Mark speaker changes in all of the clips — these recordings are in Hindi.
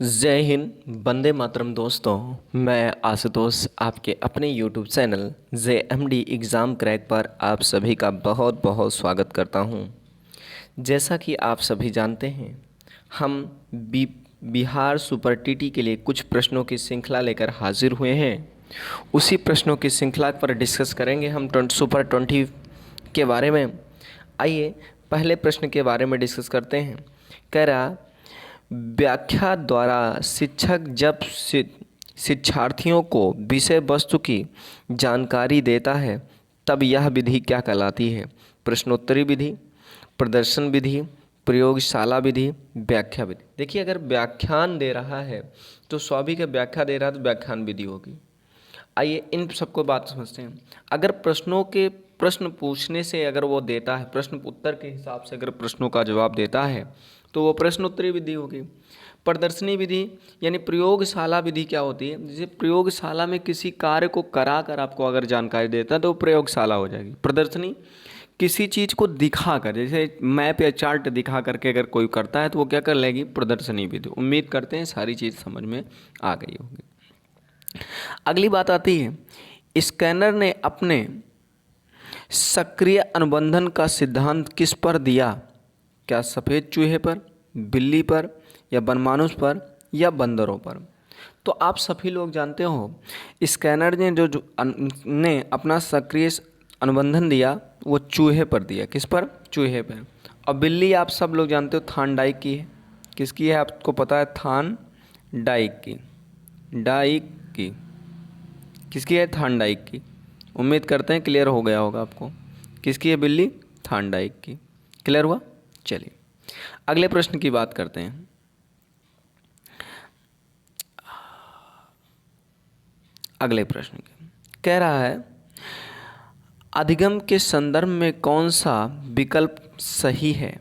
Speaker 1: जय हिंद, वंदे मातरम दोस्तों। मैं आशुतोष आपके अपने YouTube channel JMD exam crack पर आप सभी का बहुत बहुत स्वागत करता हूं। जैसा कि आप सभी जानते हैं, हम बिहार सुपर टीटी के लिए कुछ प्रश्नों की श्रृंखला लेकर हाजिर हुए हैं। उसी प्रश्नों की श्रृंखला पर डिस्कस करेंगे हम सुपर 20 के बारे में। आइए पहले प्रश्न के बारे में डिस्कस करते हैं। कह रहा, व्याख्या द्वारा शिक्षक जब शिक्षार्थियों को विषय वस्तु की जानकारी देता है तब यह विधि क्या कहलाती है? प्रश्नोत्तरी विधि, प्रदर्शन विधि, प्रयोगशाला विधि, व्याख्या विधि। देखिए, अगर व्याख्यान दे रहा है तो स्वाभाविक है, व्याख्या दे रहा है तो व्याख्यान विधि होगी। आइए इन सबको बात समझते हैं। अगर प्रश्न पूछने से अगर वो देता है, प्रश्न उत्तर के हिसाब से अगर प्रश्नों का जवाब देता है तो वो प्रश्नोत्तरी विधि होगी। प्रदर्शनी विधि यानी प्रयोगशाला विधि क्या होती है? जैसे प्रयोगशाला में किसी कार्य को करा कर आपको अगर जानकारी देता है तो वो प्रयोगशाला हो जाएगी। प्रदर्शनी किसी चीज़ को दिखा कर, जैसे मैप या चार्ट दिखा करके अगर कोई करता है तो वो क्या कर लेगी? प्रदर्शनी विधि। उम्मीद करते हैं सारी चीज़ समझ में आ गई होगी। अगली बात आती है, स्कैनर ने अपने सक्रिय अनुबंधन का सिद्धांत किस पर दिया? क्या सफ़ेद चूहे पर, बिल्ली पर, या बनमानुष पर, या बंदरों पर? तो आप सभी लोग जानते हो, स्कैनर ने ने अपना सक्रिय अनुबंधन दिया वो चूहे पर दिया। किस पर? चूहे पर। और बिल्ली आप सब लोग जानते हो थानडाइक की है। किसकी है आपको पता है? थानडाइक की। डाइक की किसकी है? थानडाइक की। उम्मीद करते हैं क्लियर हो गया होगा आपको। किसकी है बिल्ली? थानडाइक की। क्लियर हुआ? चलिए अगले प्रश्न की बात करते हैं। अगले प्रश्न कह रहा है, अधिगम के संदर्भ में कौन सा विकल्प सही है?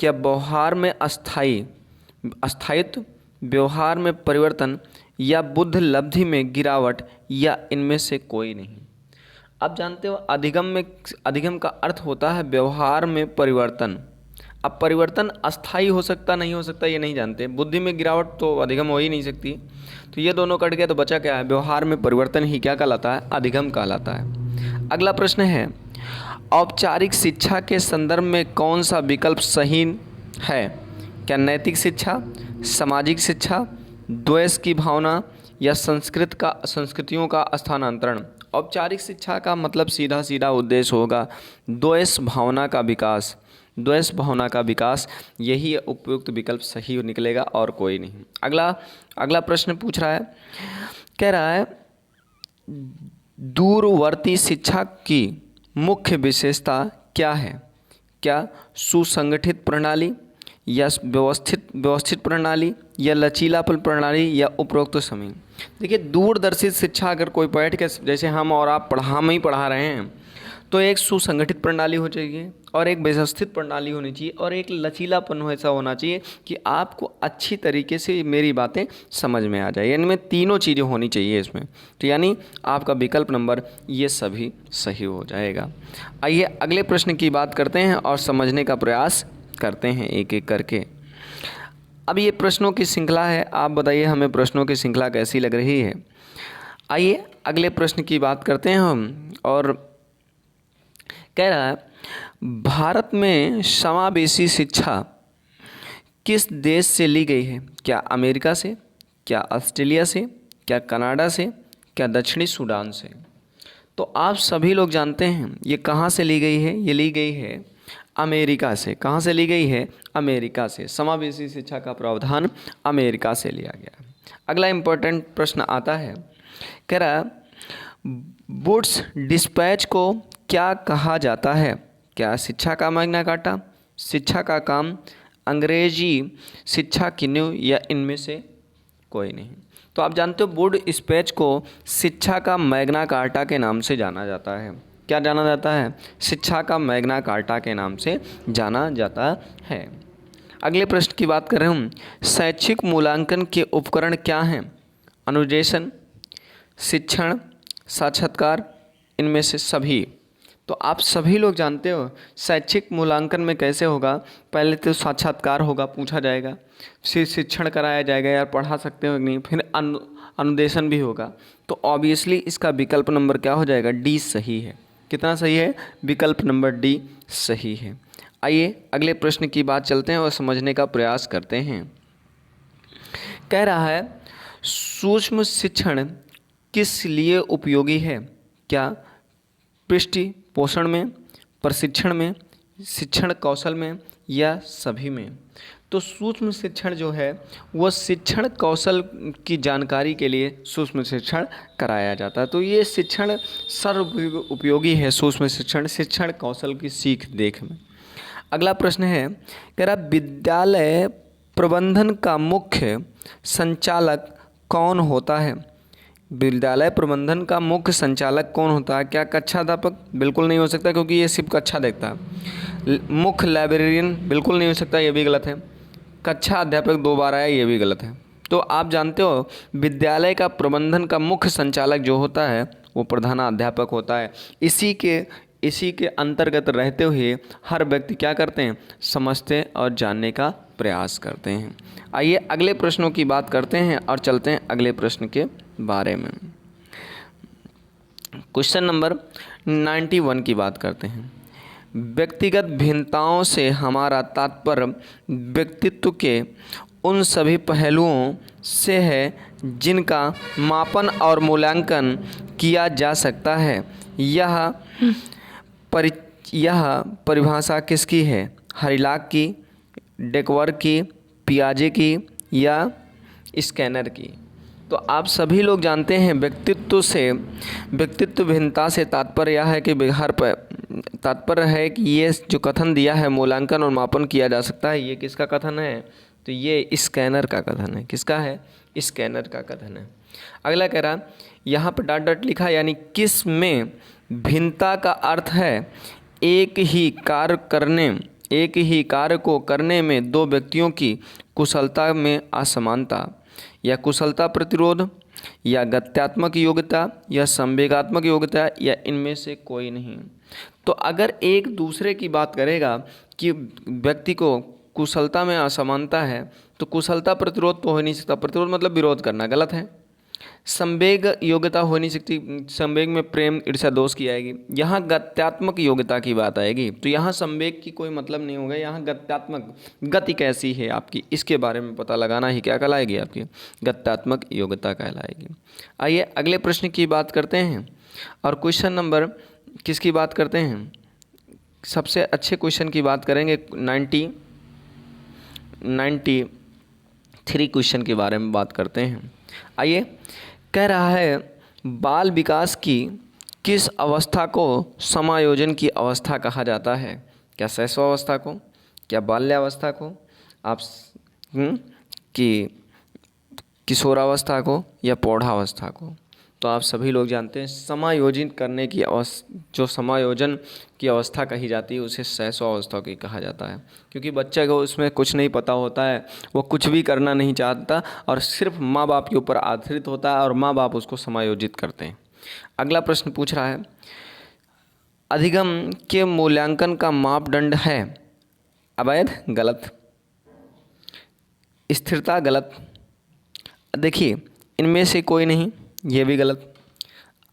Speaker 1: क्या व्यवहार में अस्थायित्व, व्यवहार में परिवर्तन, या बुद्ध लब्धि में गिरावट, या इनमें से कोई नहीं? आप जानते हो अधिगम का अर्थ होता है व्यवहार में परिवर्तन। अब परिवर्तन अस्थायी हो सकता नहीं हो सकता ये नहीं जानते। बुद्धि में गिरावट तो अधिगम हो ही नहीं सकती। तो ये दोनों कट गया तो बचा क्या है? व्यवहार में परिवर्तन ही क्या कहलाता है? अधिगम कहलाता है। अगला प्रश्न है, औपचारिक शिक्षा के संदर्भ में कौन सा विकल्प सही है? क्या नैतिक शिक्षा, सामाजिक शिक्षा, द्वेष की भावना, या संस्कृतियों का स्थानांतरण? औपचारिक शिक्षा का मतलब सीधा सीधा उद्देश्य होगा द्वेष भावना का विकास। द्वेष भावना का विकास, यही उपयुक्त विकल्प सही निकलेगा और कोई नहीं। अगला प्रश्न पूछ रहा है, कह रहा है, दूरवर्ती शिक्षा की मुख्य विशेषता क्या है? क्या सुसंगठित प्रणाली, या व्यवस्थित प्रणाली, या लचीलापन प्रणाली, या उपरोक्त समय? देखिए, दूरदर्शी शिक्षा अगर कोई बैठ के जैसे हम और आप हम ही पढ़ा रहे हैं तो एक सुसंगठित प्रणाली हो चाहिए, और एक व्यवस्थित प्रणाली होनी चाहिए, और एक लचीलापन ऐसा होना चाहिए कि आपको अच्छी तरीके से मेरी बातें समझ में आ जाए। इनमें तीनों चीज़ें होनी चाहिए इसमें। तो यानी आपका विकल्प नंबर ये सभी सही हो जाएगा। आइए अगले प्रश्न की बात करते हैं और समझने का प्रयास करते हैं एक एक करके। अब ये प्रश्नों की श्रृंखला है, आप बताइए हमें प्रश्नों की श्रृंखला कैसी लग रही है। आइए अगले प्रश्न की बात करते हैं हम। और कह रहा है, भारत में समावेशी शिक्षा किस देश से ली गई है? क्या अमेरिका से, क्या ऑस्ट्रेलिया से, क्या कनाडा से, क्या दक्षिणी सूडान से? तो आप सभी लोग जानते हैं ये कहाँ से ली गई है? ये ली गई है अमेरिका से। कहाँ से ली गई है? अमेरिका से। समावेशी शिक्षा का प्रावधान अमेरिका से लिया गया। अगला इम्पोर्टेंट प्रश्न आता है, कह रहा, वुड्स डिस्पैच को क्या कहा जाता है? क्या शिक्षा का मैग्ना कार्टा, शिक्षा का काम, अंग्रेजी शिक्षा की नींव, या इनमें से कोई नहीं? तो आप जानते हो वुड डिस्पैच को शिक्षा का मैग्ना कार्टा के नाम से जाना जाता है। क्या जाना जाता है? शिक्षा का मैग्ना कार्टा के नाम से जाना जाता है। अगले प्रश्न की बात कर रहे हूँ, शैक्षिक मूल्यांकन के उपकरण क्या हैं? अनुदेशन, शिक्षण, साक्षात्कार, इनमें से सभी?
Speaker 2: तो आप सभी लोग जानते हो शैक्षिक मूल्यांकन में कैसे होगा। पहले तो साक्षात्कार होगा, पूछा जाएगा, फिर शिक्षण कराया जाएगा यार पढ़ा सकते हो कि नहीं, फिर अनुदेशन भी होगा। तो ऑब्वियसली इसका विकल्प नंबर क्या हो जाएगा, डी सही है। कितना सही है, विकल्प नंबर डी सही है। आइए अगले प्रश्न की बात चलते हैं और समझने का प्रयास करते हैं। कह रहा है सूक्ष्म शिक्षण किस लिए उपयोगी है? क्या पृष्ठ पोषण में, प्रशिक्षण में, शिक्षण कौशल में या सभी में? तो सूक्ष्म शिक्षण जो है वह शिक्षण कौशल की जानकारी के लिए सूक्ष्म शिक्षण कराया जाता है। तो ये शिक्षण सर्व उपयोगी है, सूक्ष्म शिक्षण शिक्षण कौशल की सीख देख में। अगला प्रश्न है, कह रहा विद्यालय प्रबंधन का मुख्य संचालक कौन होता है? विद्यालय प्रबंधन का मुख्य संचालक कौन होता है? क्या कक्षाध्यापक? बिल्कुल नहीं हो सकता, क्योंकि ये सिर्फ कक्षा देखता है। मुख्य लाइब्रेरियन? बिल्कुल नहीं हो सकता, ये भी गलत है। कक्षा अध्यापक 2 बार आया, ये भी गलत है। तो आप जानते हो विद्यालय का प्रबंधन का मुख्य संचालक जो होता है वो प्रधानाध्यापक होता है। इसी के अंतर्गत रहते हुए हर व्यक्ति क्या करते हैं, समझते और जानने का प्रयास करते हैं। आइए अगले प्रश्नों की बात करते हैं और चलते हैं अगले प्रश्न के बारे में। क्वेश्चन नंबर 91 की बात करते हैं। व्यक्तिगत भिन्नताओं से हमारा तात्पर्य व्यक्तित्व के उन सभी पहलुओं से है जिनका मापन और मूल्यांकन किया जा सकता है। यह परिभाषा किसकी है? हरिलाक की, डेकवर्थ की, पियाजे की या स्कैनर की? तो आप सभी लोग जानते हैं व्यक्तित्व भिन्नता से तात्पर्य यह है कि तात्पर्य है कि ये जो कथन दिया है मूल्यांकन और मापन किया जा सकता है, ये किसका कथन है? तो ये स्कैनर का कथन है। किसका है? स्कैनर का कथन है। अगला कह रहा यहाँ पर डॉट डॉट लिखा, यानी किस में भिन्नता का अर्थ है एक ही कार्य को करने में दो व्यक्तियों की कुशलता में असमानता, या कुशलता प्रतिरोध, या गत्यात्मक योग्यता, या संवेगात्मक योग्यता, या इनमें से कोई नहीं। तो अगर एक दूसरे की बात करेगा कि व्यक्ति को कुशलता में असमानता है, तो कुशलता प्रतिरोध तो हो नहीं सकता, प्रतिरोध मतलब विरोध करना, गलत है। संवेग योग्यता हो नहीं सकती, संवेग में प्रेम ईर्ष्या दोष की आएगी। यहाँ गत्यात्मक योग्यता की बात आएगी, तो यहाँ संवेग की कोई मतलब नहीं होगा। यहाँ गत्यात्मक, गति कैसी है आपकी, इसके बारे में पता लगाना ही क्या कहलाएगी, आपकी गत्यात्मक योग्यता कहलाएगी। आइए अगले प्रश्न की बात करते हैं और क्वेश्चन नंबर किसकी बात करते हैं, सबसे अच्छे क्वेश्चन की बात करेंगे। 93 क्वेश्चन के बारे में बात करते हैं। आइए, कह रहा है बाल विकास की किस अवस्था को समायोजन की अवस्था कहा जाता है? क्या शैशवावस्था को, क्या बाल्यावस्था को, आप कि किशोरावस्था को, या प्रौढ़ावस्था को? तो आप सभी लोग जानते हैं समायोजित करने की जो समायोजन की अवस्था कही जाती है उसे शैशवावस्था की कहा जाता है, क्योंकि बच्चे को उसमें कुछ नहीं पता होता है, वो कुछ भी करना नहीं चाहता और सिर्फ माँ बाप के ऊपर आधारित होता है और माँ बाप उसको समायोजित करते हैं। अगला प्रश्न पूछ रहा है अधिगम के मूल्यांकन का मापदंड है अवैध, गलत। स्थिरता, गलत। देखिए इनमें से कोई नहीं, ये भी गलत।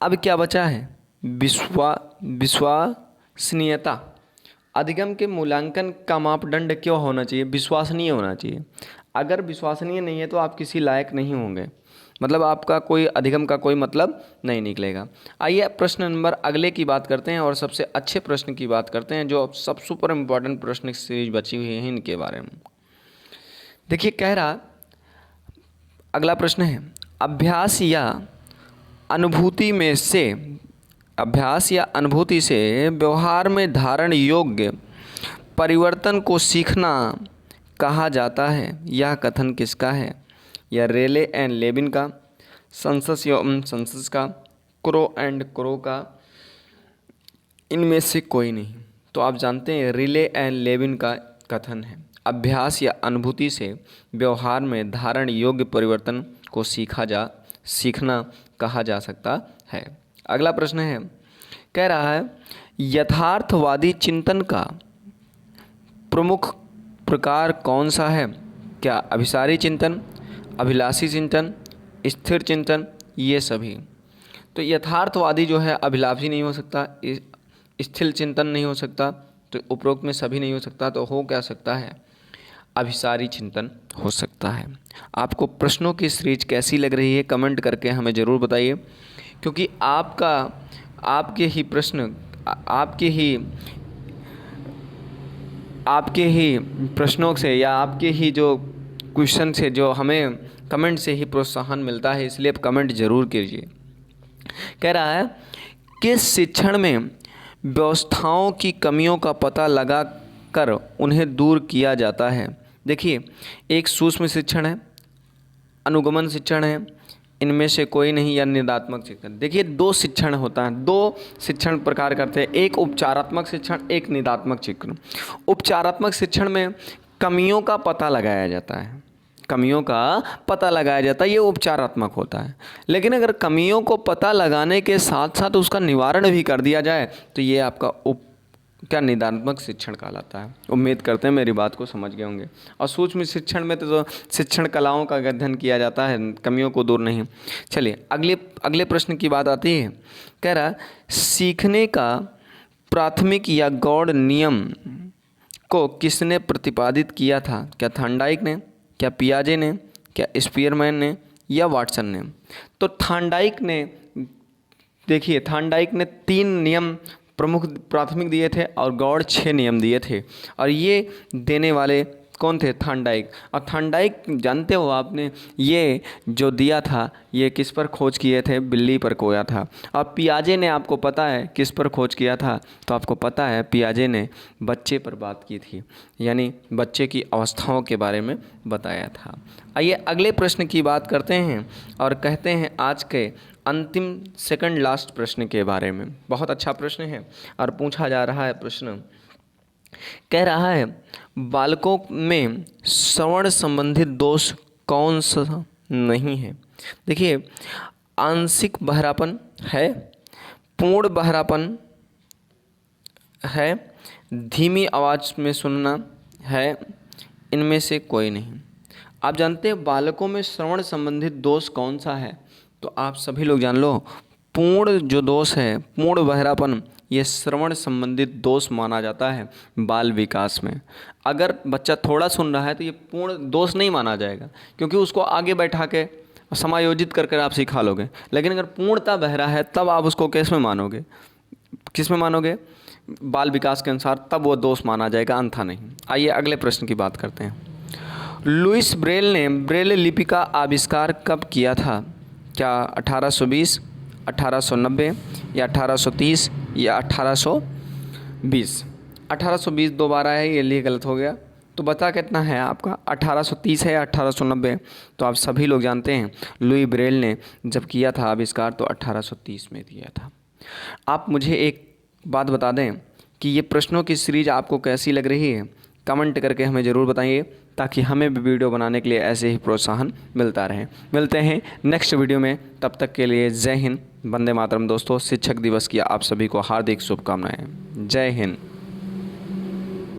Speaker 2: अब क्या बचा है? विश्वसनीयता। अधिगम के मूल्यांकन का मापदंड क्यों होना चाहिए? विश्वसनीय होना चाहिए। अगर विश्वसनीय नहीं है तो आप किसी लायक नहीं होंगे, मतलब आपका कोई अधिगम का कोई मतलब नहीं निकलेगा। आइए प्रश्न नंबर अगले की बात करते हैं और सबसे अच्छे प्रश्न की बात करते हैं, जो सब सुपर इम्पोर्टेंट प्रश्न सीरीज बची हुई है इनके बारे में। देखिए कह रहा अगला प्रश्न है अभ्यास या अनुभूति से व्यवहार में धारण योग्य परिवर्तन को सीखना कहा जाता है। यह कथन किसका है? या रेले एंड लेविन का, संसस का, क्रो एंड क्रो का, इनमें से कोई नहीं। तो आप जानते हैं रेले एंड लेविन का कथन है अभ्यास या अनुभूति से व्यवहार में धारण योग्य परिवर्तन को सीखना कहा जा सकता है। अगला प्रश्न है कह रहा है यथार्थवादी चिंतन का प्रमुख प्रकार कौन सा है? क्या अभिसारी चिंतन, अभिलाषी चिंतन, स्थिर चिंतन, ये सभी? तो यथार्थवादी जो है अभिलाषी नहीं हो सकता, स्थिर चिंतन नहीं हो सकता, तो उपरोक्त में सभी नहीं हो सकता, तो हो क्या सकता है? अभिसारी चिंतन हो सकता है। आपको प्रश्नों की सीरीज कैसी लग रही है कमेंट करके हमें ज़रूर बताइए, क्योंकि आपके ही प्रश्न आपके ही प्रश्नों से या आपके ही जो क्वेश्चन से जो हमें कमेंट से ही प्रोत्साहन मिलता है, इसलिए आप कमेंट ज़रूर कीजिए। कह रहा है किस शिक्षण में व्यवस्थाओं की कमियों का पता लगा कर उन्हें दूर किया जाता है? देखिए, एक सूक्ष्म शिक्षण है, अनुगमन शिक्षण है, इनमें से कोई नहीं, या निदात्मक शिक्षण। देखिए, दो शिक्षण होता है, दो शिक्षण प्रकार करते हैं, एक उपचारात्मक शिक्षण, एक निदात्मक शिक्षण। उपचारात्मक शिक्षण में कमियों का पता लगाया जाता है, ये उपचारात्मक होता है। लेकिन अगर कमियों को पता लगाने के साथ साथ उसका निवारण भी कर दिया जाए तो ये आपका निदात्मक शिक्षण कहलाता है। उम्मीद करते हैं मेरी बात को समझ गए होंगे। और सूक्ष्म शिक्षण में तो शिक्षण कलाओं का अध्ययन किया जाता है, कमियों को दूर नहीं। चलिए अगले प्रश्न की बात आती है। कह रहा सीखने का प्राथमिक या गौड़ नियम को किसने प्रतिपादित किया था? क्या थॉर्नडाइक ने, क्या पियाजे ने, क्या स्पीयरमैन ने, या वाटसन ने? तो थॉर्नडाइक ने, देखिए थॉर्नडाइक ने 3 नियम प्रमुख प्राथमिक दिए थे और गौड़ 6 नियम दिए थे, और ये देने वाले कौन थे? थॉर्नडाइक। और थॉर्नडाइक जानते हो आपने, ये जो दिया था ये किस पर खोज किए थे? बिल्ली पर खोया था। और पियाजे ने, आपको पता है किस पर खोज किया था? तो आपको पता है पियाजे ने बच्चे पर बात की थी, यानी बच्चे की अवस्थाओं के बारे में बताया था। आइए अगले प्रश्न की बात करते हैं और कहते हैं आज के अंतिम सेकंड लास्ट प्रश्न के बारे में। बहुत अच्छा प्रश्न है और पूछा जा रहा है प्रश्न। कह रहा है बालकों में श्रवण संबंधित दोष कौन सा नहीं है? देखिए, आंशिक बहरापन है, पूर्ण बहरापन है, धीमी आवाज़ में सुनना है, इनमें से कोई नहीं। आप जानते हैं बालकों में श्रवण संबंधित दोष कौन सा है? तो आप सभी लोग जान लो, पूर्ण जो दोष है, पूर्ण बहरापन, ये श्रवण संबंधित दोष माना जाता है बाल विकास में। अगर बच्चा थोड़ा सुन रहा है तो ये पूर्ण दोष नहीं माना जाएगा, क्योंकि उसको आगे बैठा के समायोजित कर आप सिखा लोगे। लेकिन अगर पूर्णता बहरा है तब आप उसको किस में मानोगे? बाल विकास के अनुसार, तब वो दोष माना जाएगा, अन्यथा नहीं। आइए अगले प्रश्न की बात करते हैं। लुइस ब्रेल ने ब्रेल लिपि का आविष्कार कब किया था? क्या 1820, 1890 या 1830 या 1820? 1820 दोबारा है, ये लिए गलत हो गया। तो बता कितना है आपका? 1830 है या 1890? तो आप सभी लोग जानते हैं लुई ब्रेल ने जब किया था आविष्कार तो 1830 में किया था। आप मुझे एक बात बता दें कि ये प्रश्नों की सीरीज आपको कैसी लग रही है? कमेंट करके हमें ज़रूर बताइए, ताकि हमें भी वीडियो बनाने के लिए ऐसे ही प्रोत्साहन मिलता रहे। मिलते हैं नेक्स्ट वीडियो में, तब तक के लिए जय हिंद, वंदे मातरम। दोस्तों, शिक्षक दिवस की आप सभी को हार्दिक शुभकामनाएं। जय हिंद।